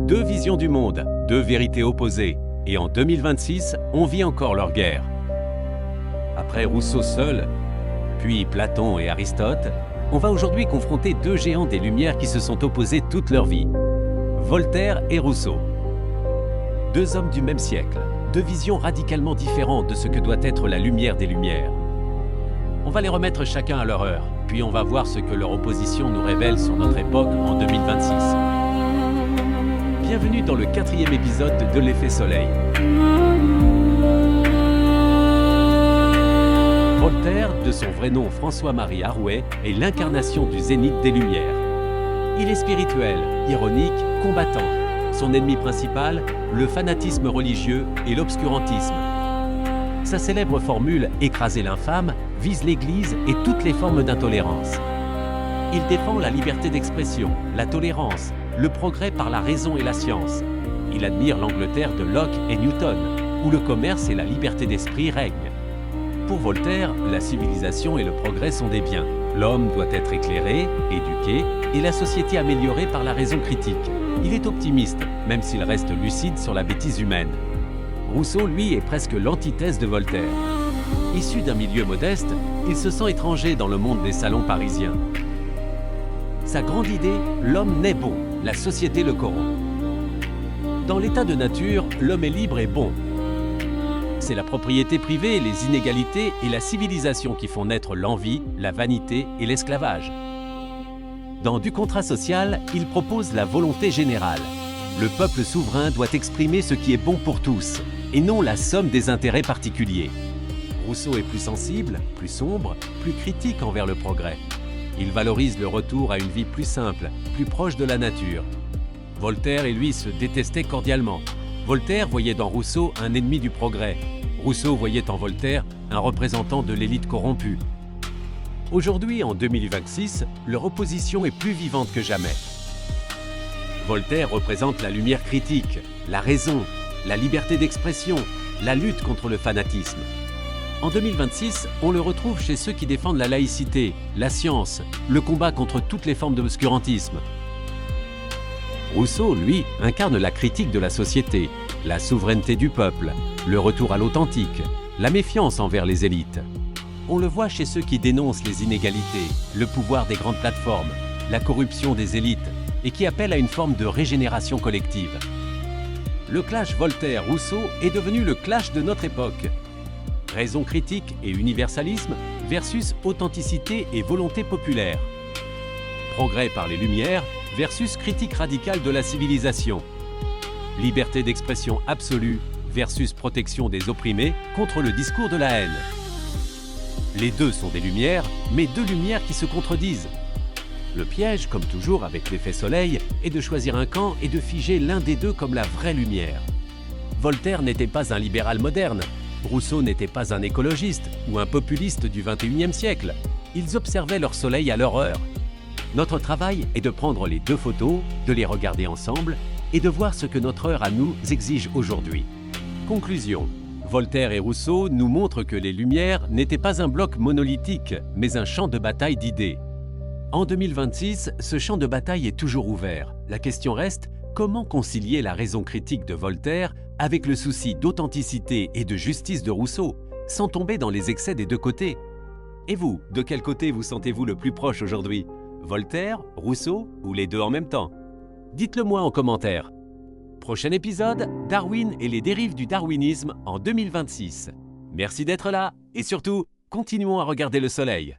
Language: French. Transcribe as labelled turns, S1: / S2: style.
S1: Deux visions du monde, deux vérités opposées, et en 2026, on vit encore leur guerre. Après Rousseau seul, puis Platon et Aristote, on va aujourd'hui confronter deux géants des Lumières qui se sont opposés toute leur vie, Voltaire et Rousseau. Deux hommes du même siècle, deux visions radicalement différentes de ce que doit être la lumière des Lumières. On va les remettre chacun à leur heure, puis on va voir ce que leur opposition nous révèle sur notre époque en 2026. Bienvenue dans le 4e épisode de l'Effet Soleil. Voltaire, de son vrai nom François-Marie Arouet, est l'incarnation du zénith des Lumières. Il est spirituel, ironique, combattant. Son ennemi principal, le fanatisme religieux et l'obscurantisme. Sa célèbre formule « écraser l'infâme » vise l'Église et toutes les formes d'intolérance. Il défend la liberté d'expression, la tolérance, le progrès par la raison et la science. Il admire l'Angleterre de Locke et Newton, où le commerce et la liberté d'esprit règnent. Pour Voltaire, la civilisation et le progrès sont des biens. L'homme doit être éclairé, éduqué, et la société améliorée par la raison critique. Il est optimiste, même s'il reste lucide sur la bêtise humaine. Rousseau, lui, est presque l'antithèse de Voltaire. Issu d'un milieu modeste, il se sent étranger dans le monde des salons parisiens. Sa grande idée, l'homme naît bon, la société le corrompt. Dans l'état de nature, l'homme est libre et bon. C'est la propriété privée, les inégalités et la civilisation qui font naître l'envie, la vanité et l'esclavage. Dans Du contrat social, il propose la volonté générale. Le peuple souverain doit exprimer ce qui est bon pour tous, et non la somme des intérêts particuliers. Rousseau est plus sensible, plus sombre, plus critique envers le progrès. Il valorise le retour à une vie plus simple, plus proche de la nature. Voltaire et lui se détestaient cordialement. Voltaire voyait dans Rousseau un ennemi du progrès. Rousseau voyait en Voltaire un représentant de l'élite corrompue. Aujourd'hui, en 2026, leur opposition est plus vivante que jamais. Voltaire représente la lumière critique, la raison, la liberté d'expression, la lutte contre le fanatisme. En 2026, on le retrouve chez ceux qui défendent la laïcité, la science, le combat contre toutes les formes d'obscurantisme. Rousseau, lui, incarne la critique de la société, la souveraineté du peuple, le retour à l'authentique, la méfiance envers les élites. On le voit chez ceux qui dénoncent les inégalités, le pouvoir des grandes plateformes, la corruption des élites et qui appellent à une forme de régénération collective. Le clash Voltaire-Rousseau est devenu le clash de notre époque. Raison critique et universalisme versus authenticité et volonté populaire. Progrès par les Lumières versus critique radicale de la civilisation. Liberté d'expression absolue versus protection des opprimés contre le discours de la haine. Les deux sont des lumières, mais deux lumières qui se contredisent. Le piège, comme toujours avec l'effet soleil, est de choisir un camp et de figer l'un des deux comme la vraie lumière. Voltaire n'était pas un libéral moderne. Rousseau n'était pas un écologiste ou un populiste du XXIe siècle. Ils observaient leur soleil à leur heure. Notre travail est de prendre les deux photos, de les regarder ensemble et de voir ce que notre heure à nous exige aujourd'hui. Conclusion. Voltaire et Rousseau nous montrent que les Lumières n'étaient pas un bloc monolithique, mais un champ de bataille d'idées. En 2026, ce champ de bataille est toujours ouvert. La question reste, comment concilier la raison critique de Voltaire avec le souci d'authenticité et de justice de Rousseau, sans tomber dans les excès des deux côtés? Et vous, de quel côté vous sentez-vous le plus proche aujourd'hui? Voltaire, Rousseau ou les deux en même temps? Dites-le moi en commentaire. Prochain épisode, Darwin et les dérives du darwinisme en 2026. Merci d'être là et surtout, continuons à regarder le soleil.